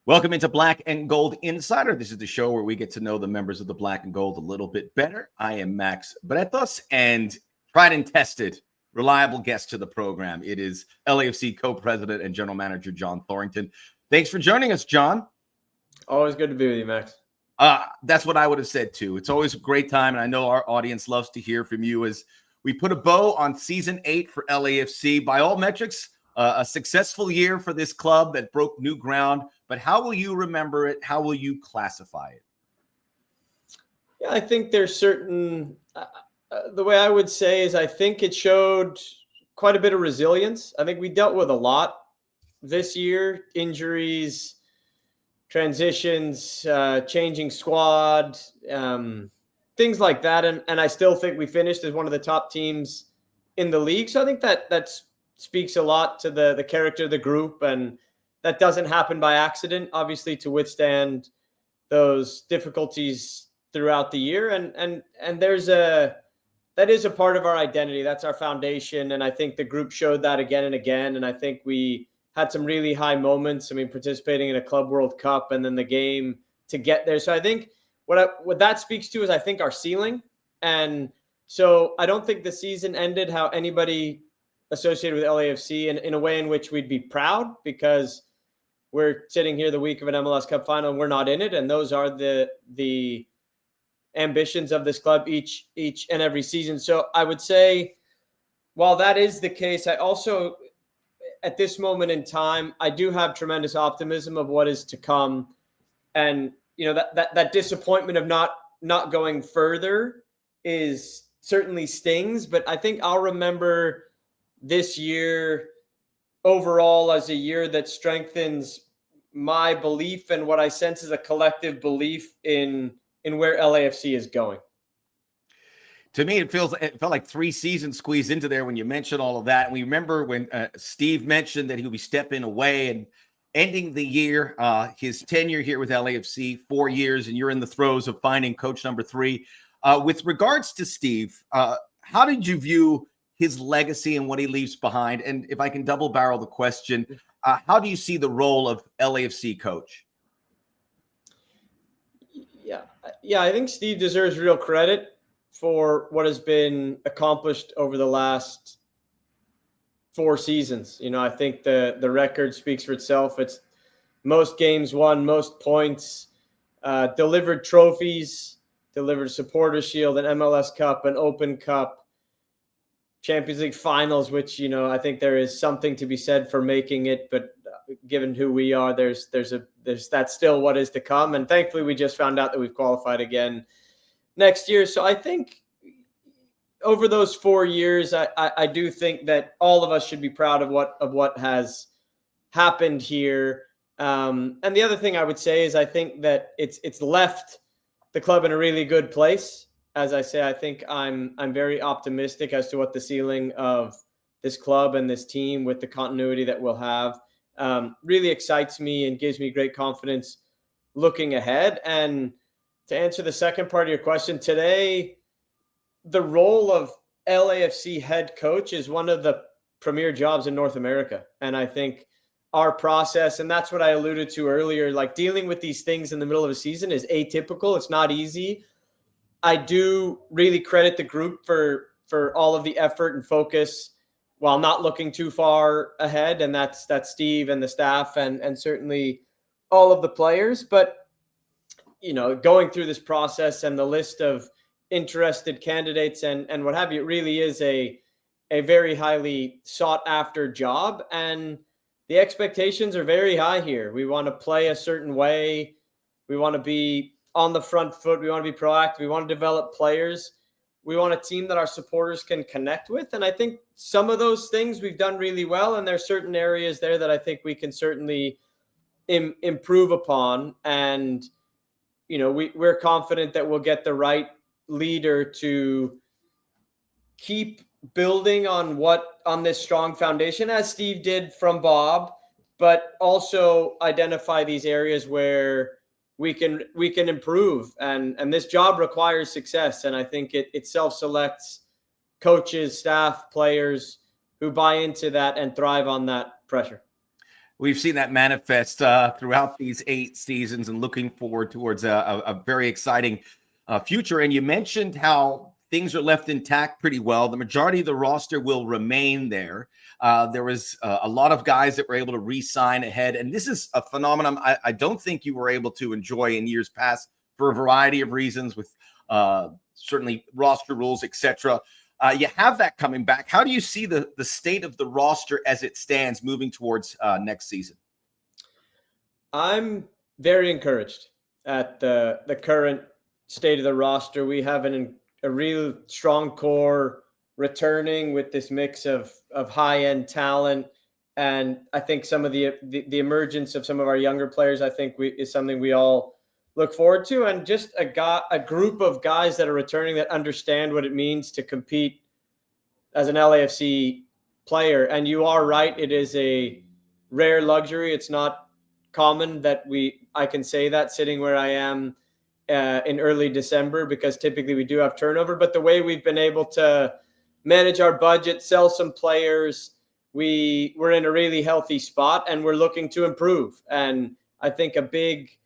Welcome into Black and Gold Insider. This is the show where we get to know the members of the Black and Gold a little bit better. I am Max Bretos, and tried and tested, reliable guest to the program. It is LAFC Co-President and General Manager John Thorrington. Thanks for joining us, John. Always good to be with you, Max. That's what I would have said, too. It's always a great time, and I know our audience loves to hear from you as we put a bow on Season 8 for LAFC. By all metrics, a successful year for this club that broke new ground. But how will you remember it? How will you classify it? Yeah, I think there's certain the way I would say is I think it showed quite a bit of resilience. I think we dealt with a lot this year, injuries, transitions, changing squad, things like that. And I still think we finished as one of the top teams in the league. So I think that speaks a lot to the character of the group, and that doesn't happen by accident, obviously, to withstand those difficulties throughout the year. And that is a part of our identity. That's our foundation. And I think the group showed that again and again. And I think we had some really high moments. I mean, participating in a Club World Cup and then the game to get there. So I think what that speaks to is, I think, our ceiling. And so I don't think the season ended how anybody associated with LAFC in a way in which we'd be proud, because we're sitting here the week of an MLS Cup final and we're not in it. And those are the ambitions of this club each and every season. So I would say, while that is the case, I also, at this moment in time, I do have tremendous optimism of what is to come. And, you know, that disappointment of not going further is certainly stings, but I think I'll remember this year overall as a year that strengthens my belief and what I sense is a collective belief in where LAFC is going. To me, it felt like 3 seasons squeezed into there when you mentioned all of that. And we remember when Steve mentioned that he would be stepping away and ending the year, his tenure here with LAFC, 4 years, and you're in the throes of finding coach number 3. With regards to Steve, how did you view his legacy and what he leaves behind? And if I can double barrel the question, how do you see the role of LAFC coach? Yeah, I think Steve deserves real credit for what has been accomplished over the last 4 seasons. You know, I think the record speaks for itself. It's most games won, most points, delivered trophies, delivered Supporter Shield, an MLS Cup, an Open Cup, Champions League finals, which, you know, I think there is something to be said for making it, but given who we are, there's that's still what is to come. And thankfully, we just found out that we've qualified again next year. So I think over those 4 years, I do think that all of us should be proud of what has happened here. And the other thing I would say is I think that it's left the club in a really good place. As I say, I think I'm very optimistic as to what the ceiling of this club and this team with the continuity that we'll have really excites me and gives me great confidence looking ahead. And to answer the second part of your question, today, the role of LAFC head coach is one of the premier jobs in North America. And I think our process, and that's what I alluded to earlier, like dealing with these things in the middle of a season is atypical. It's not easy. I do really credit the group for all of the effort and focus while not looking too far ahead. And that's Steve and the staff and certainly all of the players. But, you know, going through this process and the list of interested candidates and what have you, it really is a very highly sought after job. And the expectations are very high here. We want to play a certain way. We want to be on the front foot. We want to be proactive. We want to develop players. We want a team that our supporters can connect with. And I think some of those things we've done really well. And there's certain areas there that I think we can certainly improve upon. And, you know, we're confident that we'll get the right leader to keep building on this strong foundation, as Steve did from Bob, but also identify these areas where we can improve. And this job requires success. And I think it self-selects coaches, staff, players who buy into that and thrive on that pressure. We've seen that manifest throughout these 8 seasons, and looking forward towards a very exciting future. And you mentioned how things are left intact pretty well. The majority of the roster will remain there. There was a lot of guys that were able to re-sign ahead. And this is a phenomenon I don't think you were able to enjoy in years past for a variety of reasons, with certainly roster rules, etc. You have that coming back. How do you see the state of the roster as it stands moving towards next season? I'm very encouraged at the current state of the roster. We have a real strong core returning with this mix of high-end talent. And I think some of the emergence of some of our younger players, I think is something we all look forward to, and just a group of guys that are returning that understand what it means to compete as an LAFC player. And you are right, it is a rare luxury. It's not common that I can say that sitting where I am in early December, because typically we do have turnover. But the way we've been able to manage our budget, sell some players, we're in a really healthy spot, and we're looking to improve. And I think a big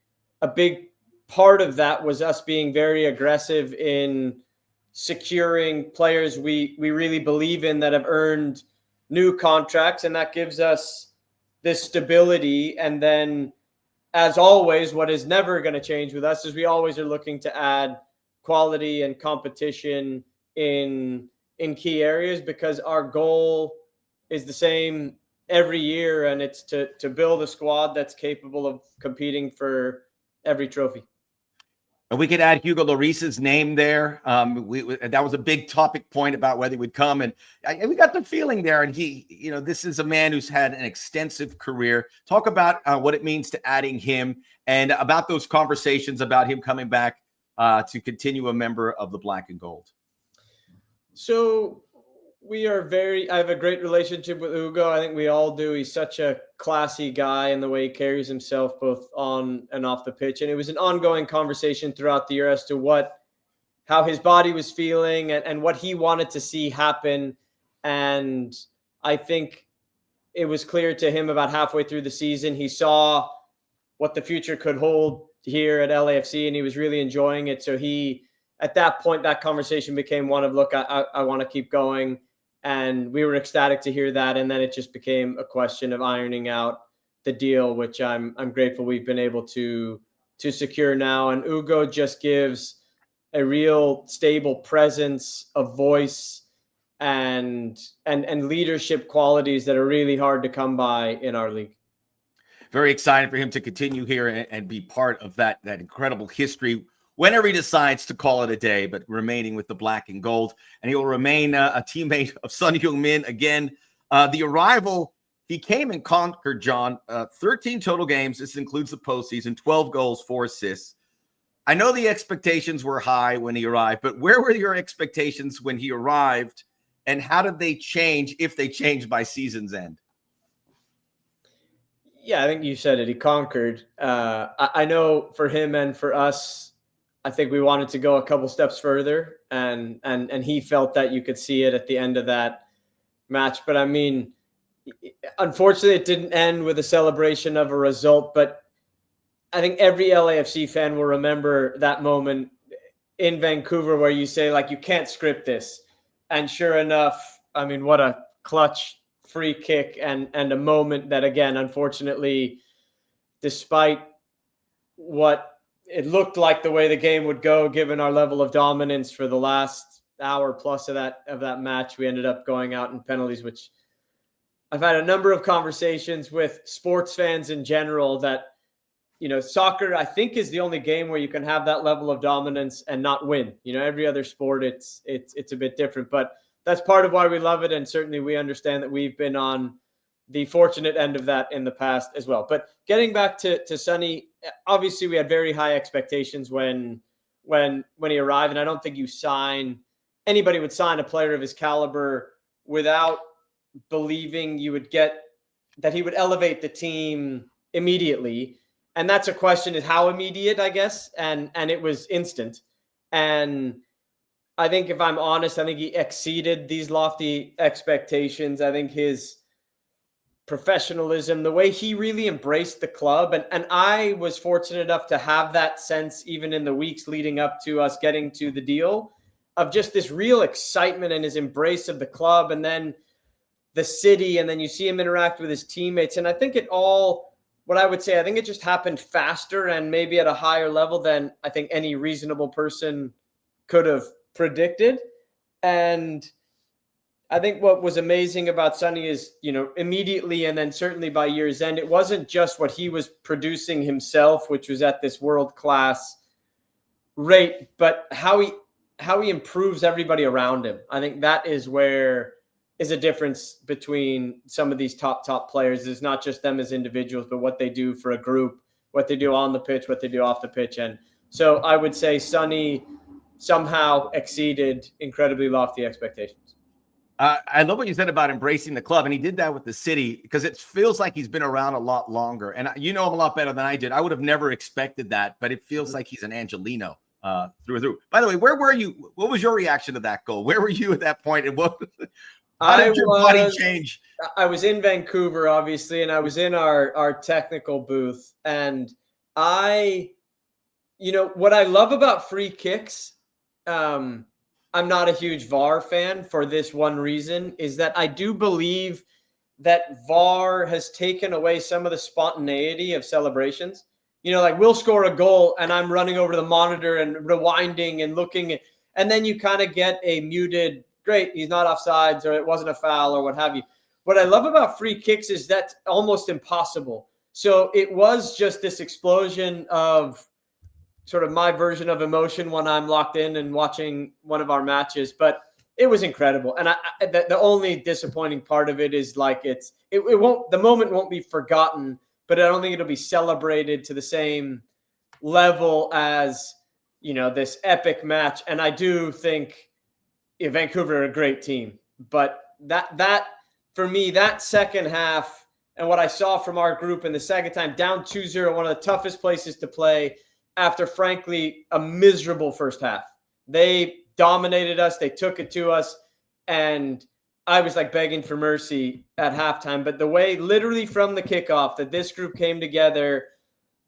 part of that was us being very aggressive in securing players we really believe in that have earned new contracts, and that gives us this stability. And then, as always, what is never going to change with us is we always are looking to add quality and competition in key areas, because our goal is the same every year, and it's to build a squad that's capable of competing for every trophy. And we could add Hugo Lloris's name there. That was a big topic point about whether he would come, and we got the feeling there. And this is a man who's had an extensive career. Talk about what it means to adding him, and about those conversations about him coming back to continue a member of the Black and Gold. So I have a great relationship with Hugo. I think we all do. He's such a classy guy in the way he carries himself, both on and off the pitch. And it was an ongoing conversation throughout the year as to how his body was feeling and what he wanted to see happen. And I think it was clear to him about halfway through the season, he saw what the future could hold here at LAFC, and he was really enjoying it. So at that point, that conversation became one of, look, I want to keep going. And we were ecstatic to hear that. And then it just became a question of ironing out the deal, which I'm grateful we've been able to secure now. And Hugo just gives a real stable presence, a voice, and leadership qualities that are really hard to come by in our league. Very excited for him to continue here and be part of that incredible history whenever he decides to call it a day, but remaining with the Black and Gold. And he will remain a teammate of Son Heung-Min again. The arrival, he came and conquered, John, 13 total games. This includes the postseason, 12 goals, 4 assists. I know the expectations were high when he arrived, but where were your expectations when he arrived, and how did they change, if they changed, by season's end? Yeah, I think you said it. He conquered. I know for him and for us, I think we wanted to go a couple steps further, and he felt that. You could see it at the end of that match. But I mean, unfortunately, it didn't end with a celebration of a result. But I think every LAFC fan will remember that moment in Vancouver where you say, like, you can't script this. And sure enough, I mean, what a clutch free kick and a moment that, again, unfortunately, despite what it looked like the way the game would go, given our level of dominance for the last hour plus of that match, we ended up going out in penalties, which I've had a number of conversations with sports fans in general that, soccer, I think, is the only game where you can have that level of dominance and not win. Every other sport, it's a bit different, but that's part of why we love it. And certainly we understand that we've been on the fortunate end of that in the past as well. But getting back to Sonny, obviously we had very high expectations when he arrived, and I don't think anybody would sign a player of his caliber without believing you would get that he would elevate the team immediately. And that's a question, is how immediate, I guess. And it was instant. And I think, if I'm honest, I think he exceeded these lofty expectations. I think his professionalism, the way he really embraced the club. And I was fortunate enough to have that sense even in the weeks leading up to us getting to the deal, of just this real excitement and his embrace of the club and then the city. And then you see him interact with his teammates. And I think what I would say, I think it just happened faster and maybe at a higher level than I think any reasonable person could have predicted. And I think what was amazing about Sonny is, immediately and then certainly by year's end, it wasn't just what he was producing himself, which was at this world-class rate, but how he improves everybody around him. I think that is where is a difference between some of these top players. It's not just them as individuals, but what they do for a group, what they do on the pitch, what they do off the pitch. And so I would say Sonny somehow exceeded incredibly lofty expectations. I love what you said about embracing the club, and he did that with the city because it feels like he's been around a lot longer. And you know him a lot better than I did. I would have never expected that, but it feels like he's an Angelino through and through. By the way, where were you? What was your reaction to that goal? Where were you at that point? And how did your body change? I was in Vancouver, obviously, and I was in our technical booth. And what I love about free kicks, I'm not a huge VAR fan for this one reason, is that I do believe that VAR has taken away some of the spontaneity of celebrations. Like we'll score a goal and I'm running over the monitor and rewinding and looking, and then you kind of get a muted, great, he's not offsides or it wasn't a foul or what have you. What I love about free kicks is that's almost impossible. So it was just this explosion of sort of my version of emotion when I'm locked in and watching one of our matches, but it was incredible. And the only disappointing part of it is like the moment won't be forgotten, but I don't think it'll be celebrated to the same level as, this epic match. And I do think Vancouver are a great team, but that for me, that second half and what I saw from our group in the second time, down 2-0, one of the toughest places to play, after, frankly, a miserable first half. They dominated us. They took it to us. And I was like begging for mercy at halftime. But the way literally from the kickoff that this group came together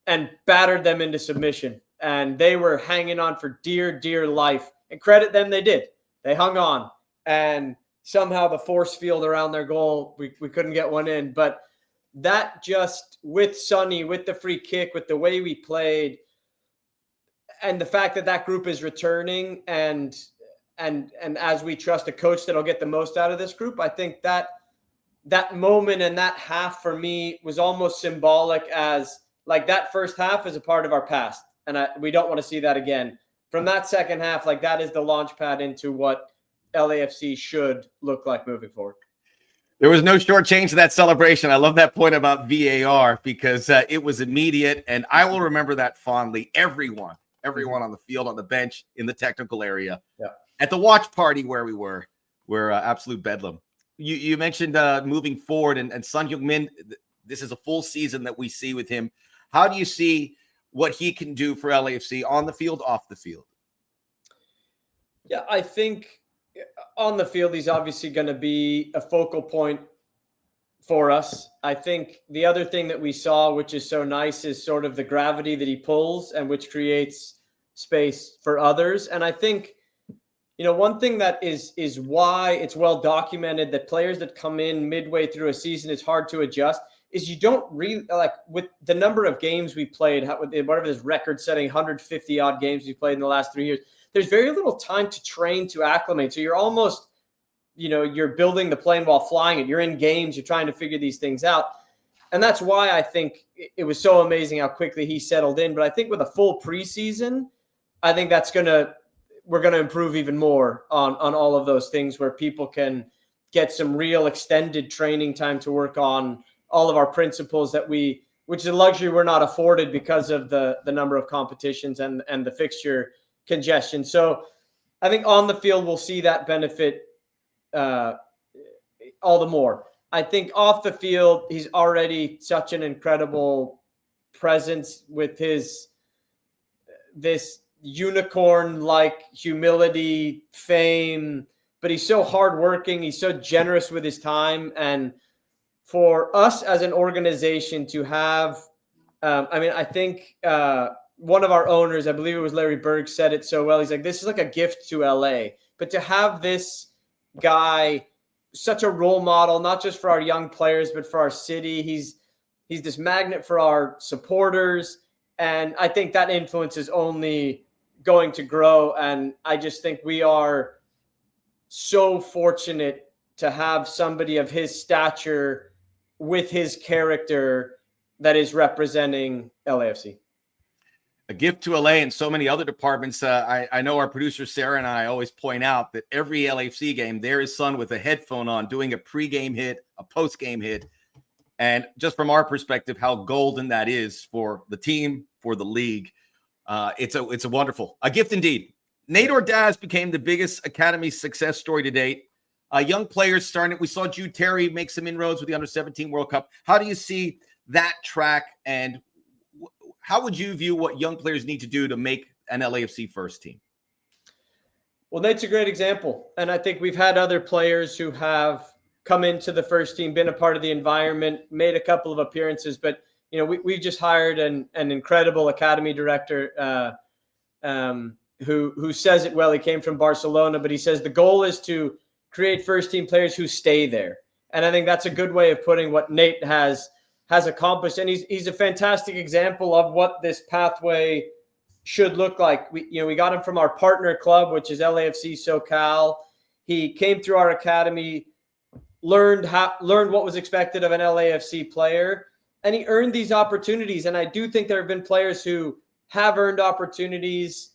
and battered them into submission. And they were hanging on for dear, dear life. And credit them, they did. They hung on. And somehow the force field around their goal, we couldn't get one in. But that just, with Sonny, with the free kick, with the way we played, and the fact that group is returning and as we trust a coach that'll get the most out of this group, I think that moment and that half for me was almost symbolic as like that first half is a part of our past. And we don't want to see that again. From that second half, like that is the launch pad into what LAFC should look like moving forward. There was no short change to that celebration. I love that point about VAR because it was immediate. And I will remember that fondly. Everyone on the field, on the bench, in the technical area, at the watch party where we were absolute bedlam. You mentioned moving forward and Son Heung-Min. This is a full season that we see with him. How do you see what he can do for LAFC on the field, off the field? Yeah, I think on the field, he's obviously going to be a focal point for us. I think the other thing that we saw, which is so nice, is sort of the gravity that he pulls and which creates space for others. And I think, one thing that is why it's well documented that players that come in midway through a season, it's hard to adjust, is you don't really, like with the number of games we played, whatever this record-setting 150 odd games we played in the last 3 years, there's very little time to train, to acclimate. So you're almost, you're building the plane while flying it. You're in games. You're trying to figure these things out. And that's why I think it was so amazing how quickly he settled in. But I think with a full preseason, I think we're going to improve even more on all of those things where people can get some real extended training time to work on all of our principles which is a luxury we're not afforded because of the number of competitions and the fixture congestion. So I think on the field, we'll see that benefit all the more. I think off the field, he's already such an incredible presence with this unicorn-like humility, fame, but he's so hardworking. He's so generous with his time. And for us as an organization to have, I think one of our owners, I believe it was Larry Berg, said it so well. He's like, this is like a gift to LA. But to have this guy, such a role model, not just for our young players, but for our city, he's this magnet for our supporters. And I think that influence is only going to grow. And I just think we are so fortunate to have somebody of his stature with his character that is representing LAFC. A gift to LA and so many other departments. I know our producer Sarah and I always point out that every LAFC game, there is Son with a headphone on doing a pregame hit, a postgame hit. And just from our perspective, how golden that is for the team, for the league. It's a wonderful, a gift indeed. Nate Ordaz became the biggest academy success story to date. Young players starting. We saw Jude Terry make some inroads with the Under-17 World Cup. How do you see that track, and how would you view what young players need to do to make an LAFC first team? Well, Nate's a great example. And I think we've had other players who have come into the first team, been a part of the environment, made a couple of appearances. But, we've just hired an incredible academy director who says it well. He came from Barcelona, but he says the goal is to create first team players who stay there. And I think that's a good way of putting what Nate has accomplished. And he's a fantastic example of what this pathway should look like. We got him from our partner club, which is LAFC SoCal. He came through our academy, learned what was expected of an LAFC player, and he earned these opportunities. And I do think there have been players who have earned opportunities,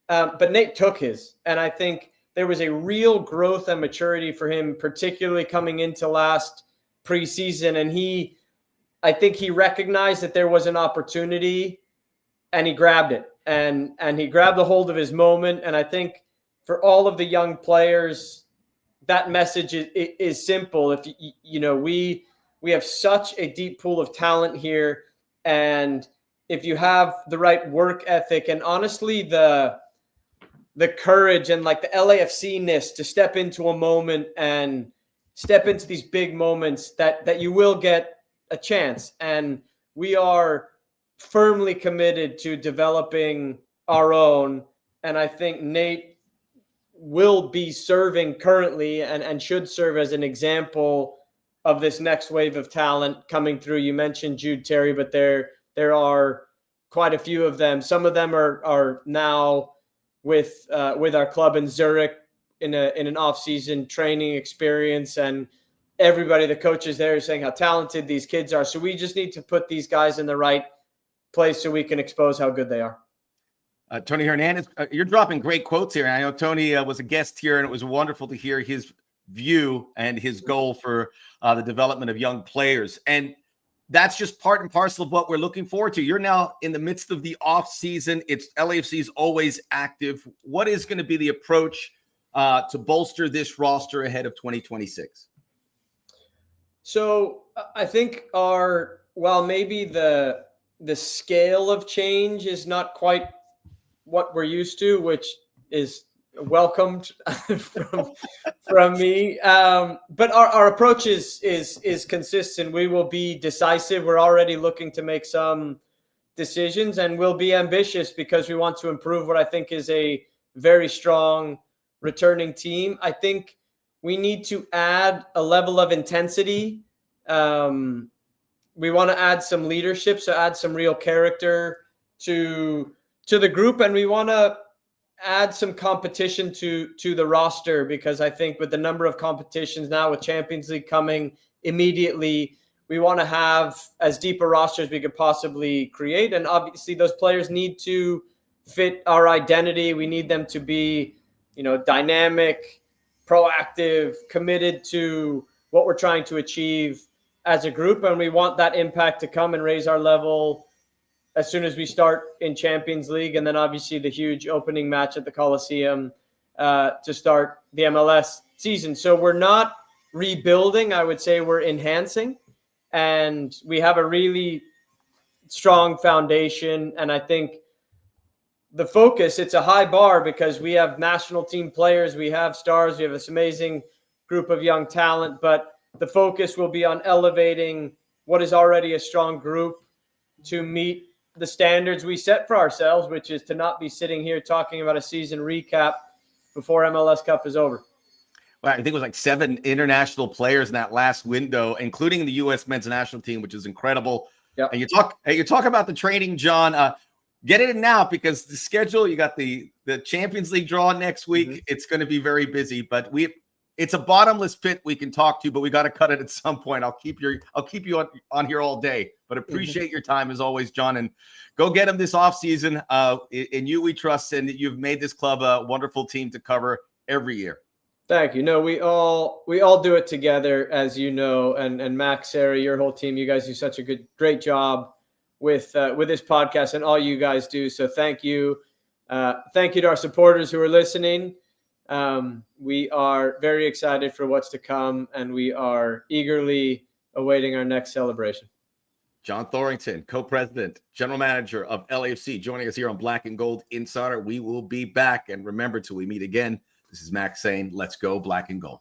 but Nate took his. And I think there was a real growth and maturity for him, particularly coming into last preseason. And I think he recognized that there was an opportunity, and he grabbed it. And he grabbed the hold of his moment. And I think for all of the young players, that message is simple. If we have such a deep pool of talent here, and if you have the right work ethic and honestly the courage and like the LAFC-ness to step into a moment and step into these big moments, that you will get a chance. And we are firmly committed to developing our own. And I think Nate will be serving currently and should serve as an example of this next wave of talent coming through. You mentioned Jude Terry, but there are quite a few of them. Some of them are now with our club in Zurich in an off-season training experience, and everybody, the coaches there, is saying how talented these kids are. So we just need to put these guys in the right place so we can expose how good they are. Tony Hernandez, you're dropping great quotes here. I know Tony was a guest here, and it was wonderful to hear his view and his goal for the development of young players. And that's just part and parcel of what we're looking forward to. You're now in the midst of the off season. It's LAFC is always active. What is going to be the approach to bolster this roster ahead of 2026? So I think maybe the scale of change is not quite what we're used to, which is welcomed from me. But our approach is consistent. We will be decisive. We're already looking to make some decisions, and we'll be ambitious because we want to improve what I think is a very strong returning team. I think we need to add a level of intensity. We want to add some leadership, so add some real character to the group, and we want to add some competition to the roster, because I think with the number of competitions now, with Champions League coming immediately, we want to have as deep a roster as we could possibly create. And obviously those players need to fit our identity. We need them to be, dynamic, proactive, committed to what we're trying to achieve as a group. And we want that impact to come and raise our level as soon as we start in Champions League, and then obviously the huge opening match at the Coliseum to start the MLS season. So we're not rebuilding. I would say we're enhancing, and we have a really strong foundation. And I think the focus, it's a high bar because we have national team players, we have stars, we have this amazing group of young talent, but the focus will be on elevating what is already a strong group to meet the standards we set for ourselves, which is to not be sitting here talking about a season recap before MLS Cup is over. Well, I think it was like 7 international players in that last window, including the U.S. men's national team, which is incredible. Yep. And you talk about the training, John. Get it in now, because the schedule, you got the Champions League draw next week. Mm-hmm. It's going to be very busy, but it's a bottomless pit we can talk to, but we got to cut it at some point. I'll keep you on here all day, but appreciate your time as always, John, and go get him this offseason. In you we trust, and you've made this club a wonderful team to cover every year. Thank you. No, we all do it together, as you know, and Max, Sarah, your whole team, you guys do such a great job with this podcast, and all you guys do. So thank you. Thank you to our supporters who are listening. We are very excited for what's to come, and we are eagerly awaiting our next celebration. John Thorrington, Co-President, General Manager of LAFC, joining us here on Black and Gold Insider. We will be back. And remember, till we meet again, this is Max saying, let's go Black and Gold.